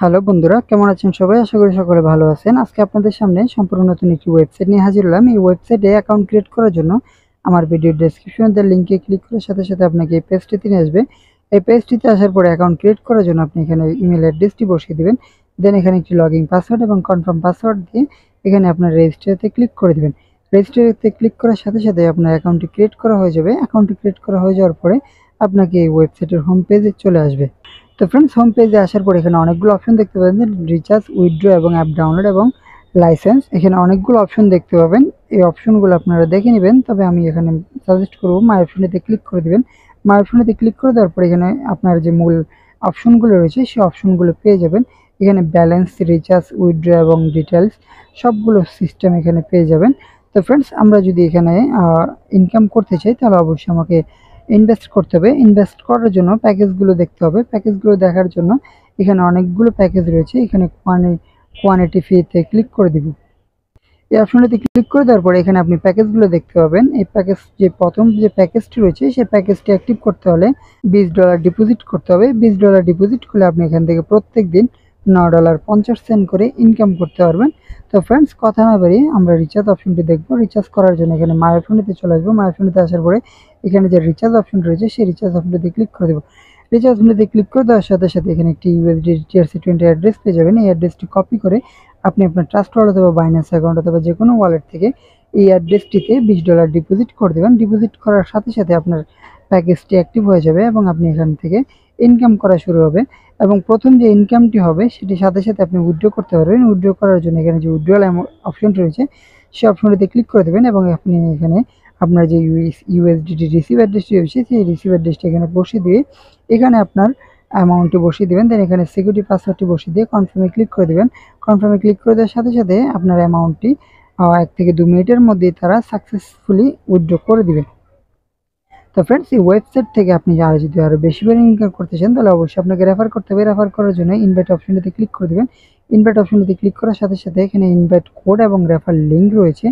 Hello বন্ধুরা, কেমন আছেন সবাই? আশা করি সকলে ভালো আছেন। আজকে আপনাদের সামনে সম্পূর্ণ নতুন একটি ওয়েবসাইট নিয়ে হাজির হলাম। এই ওয়েবসাইটে অ্যাকাউন্ট ক্রিয়েট করার জন্য আমার ভিডিও ডেসক্রিপশনে দেওয়া লিঙ্কে ক্লিক করার সাথে সাথে আপনাকে এই পেজটিতে নিয়ে আসবে। এই পেজটিতে আসার পরে অ্যাকাউন্ট ক্রিয়েট করার জন্য আপনি এখানে ইমেল অ্যাড্রেসটি বসিয়ে দিবেন। দেন এখানে একটি লগইন পাসওয়ার্ড এবং কনফার্ম পাসওয়ার্ড দিয়ে এখানে আপনার রেজিস্টারতে ক্লিক করে দিবেন। রেজিস্টারতে ক্লিক করার সাথে সাথে আপনার অ্যাকাউন্টটি ক্রিয়েট করা হয়ে যাবে। অ্যাকাউন্টটি ক্রিয়েট করা হয়ে যাওয়ার পরে আপনাকে এই ওয়েবসাইটের হোম পেজে চলে আসবে। তো ফ্রেন্ডস, হোম পেজে আসার পর এখানে অনেকগুলো অপশন দেখতে পাবেন, রিচার্জ, উইথড্র এবং অ্যাপ ডাউনলোড এবং লাইসেন্স। এখানে অনেকগুলো অপশন দেখতে পাবেন। এই অপশনগুলো আপনারা দেখে নেবেন। তবে আমি এখানে সাজেস্ট করবো মাই অপশনেতে ক্লিক করে দিবেন। মাই অপশনেতে ক্লিক করে দেওয়ার পর এখানে আপনার যে মূল অপশনগুলো রয়েছে সেই অপশনগুলো পেয়ে যাবেন। এখানে ব্যালেন্স, রিচার্জ, উইথড্র এবং ডিটেলস সবগুলো সিস্টেম এখানে পেয়ে যাবেন। তো ফ্রেন্ডস, আমরা যদি এখানে ইনকাম করতে চাই তাহলে অবশ্যই আমাকে ইনভেস্ট করতে হবে। ইনভেস্ট করার জন্য প্যাকেজগুলো দেখতে হবে। প্যাকেজগুলো দেখার জন্য এখানে অনেকগুলো প্যাকেজ রয়েছে। এখানে কোয়ান্টিটি ফিতে ক্লিক করে দিব। এই অপশনটিতে ক্লিক করে দেওয়ার পরে এখানে আপনি প্যাকেজগুলো দেখতে পাবেন। এই প্যাকেজ যে প্রথম যে প্যাকেজটি রয়েছে সেই প্যাকেজটি অ্যাক্টিভ করতে হলে $20 ডিপোজিট করতে হবে। $20 ডিপোজিট করলে আপনি এখান থেকে প্রত্যেক দিন $9.50 করে ইনকাম করতে পারবেন। তো ফ্রেন্ডস, কথা না বাড়িয়ে আমরা রিচার্জ অপশনটি দেখব। রিচার্জ করার জন্য এখানে মাই অপশনটিতে চলে আসবো। মাই অপশনটিতে আসার পরে এখানে যে রিচার্জ অপশন রয়েছে সেই রিচার্জ অপশনটিতে ক্লিক করে দেবো। রিচার্জ অপশনটিতে ক্লিক করে দেওয়ার সাথে সাথে এখানে একটি ইউএসডি TRC20 অ্যাড্রেস পেয়ে যাবেন। এই অ্যাড্রেসটি কপি করে আপনি আপনার ট্রাস্ট ওয়ালেট অথবা বাইন্যান্স অ্যাকাউন্ট অথবা যে কোনো ওয়ালেট থেকে এই অ্যাড্রেসটিতে $20 ডিপোজিট করে দেবেন। ডিপোজিট করার সাথে সাথে আপনার প্যাকেজটি অ্যাক্টিভ হয়ে যাবে এবং আপনি এখান থেকে ইনকাম করা শুরু হবে। এবং প্রথম যে ইনকামটি হবে সেটির সাথে সাথে আপনি উইথড্র করতে পারবেন। উইথড্র করার জন্য এখানে যে উইথড্রয়াল অপশনটি রয়েছে সেই অপশনটিতে ক্লিক করে দেবেন এবং আপনি এখানে আপনার যে ইউএসডিটি রিসিভ অ্যাড্রেসটি রয়েছে সেই রিসিভ অ্যাড্রেসটি এখানে বসিয়ে দিয়ে এখানে আপনার অ্যামাউন্টটি বসিয়ে দেবেন। দেন এখানে সিকিউরিটি পাসওয়ার্ডটি বসিয়ে দিয়ে কনফার্মে ক্লিক করে দেবেন। কনফার্মে ক্লিক করে দেওয়ার সাথে সাথে আপনার অ্যামাউন্টটি 1 থেকে 2 মিনিটের মধ্যেই তারা সাকসেসফুলি উইথড্র করে দিবে। তো ফ্রেন্ডস, এই ওয়েবসাইট থেকে আপনি যদি আরও বেশি করে ইনকাম করতে চান তাহলে অবশ্যই আপনাকে রেফার করতে হবে। রেফার করার জন্য ইনভাইট অপশনটিতে ক্লিক করে দেবেন। ইনভাইট অপশনটিতে ক্লিক করার সাথে সাথে এখানে ইনভাইট কোড এবং রেফার লিঙ্ক রয়েছে।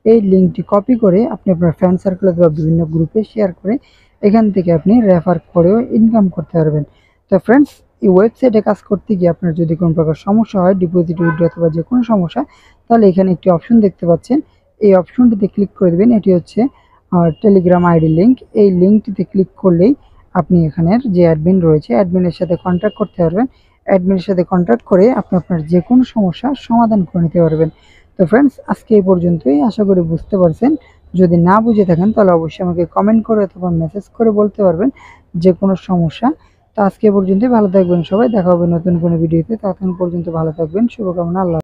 এই লিঙ্কটি কপি করে আপনি আপনার ফ্রেন্ড সার্কেল অথবা বিভিন্ন গ্রুপে শেয়ার করে এখান থেকে আপনি রেফার করেও ইনকাম করতে পারবেন। তো ফ্রেন্ডস, এই ওয়েবসাইটে কাজ করতে গিয়ে আপনার যদি কোনো প্রকার সমস্যা হয়, ডিপোজিট, উইথড্র অথবা যে কোনো সমস্যা, তাহলে এখানে একটি অপশন দেখতে পাচ্ছেন। এই অপশনটিতে ক্লিক করে দেবেন। এটি হচ্ছে টেলিগ্রাম আইডি লিঙ্ক। এই লিঙ্কটিতে ক্লিক করলেই আপনি এখানের যে অ্যাডমিন রয়েছে অ্যাডমিনের সাথে কন্ট্যাক্ট করতে পারবেন। অ্যাডমিনের সাথে কন্ট্যাক্ট করে আপনি আপনার যে কোনো সমস্যার সমাধান করে নিতে পারবেন। তো ফ্রেন্ডস, আজকে এই পর্যন্তই। আশা করি বুঝতে পারছেন। যদি না বুঝে থাকেন তাহলে অবশ্যই আমাকে কমেন্ট করে অথবা মেসেজ করে বলতে পারবেন যে কোনো সমস্যা। তো আজকে এ পর্যন্তই। ভালো থাকবেন সবাই। দেখা হবে নতুন কোনো ভিডিওতে। ততক্ষণ পর্যন্ত ভালো থাকবেন। শুভকামনা। আল্লাহ।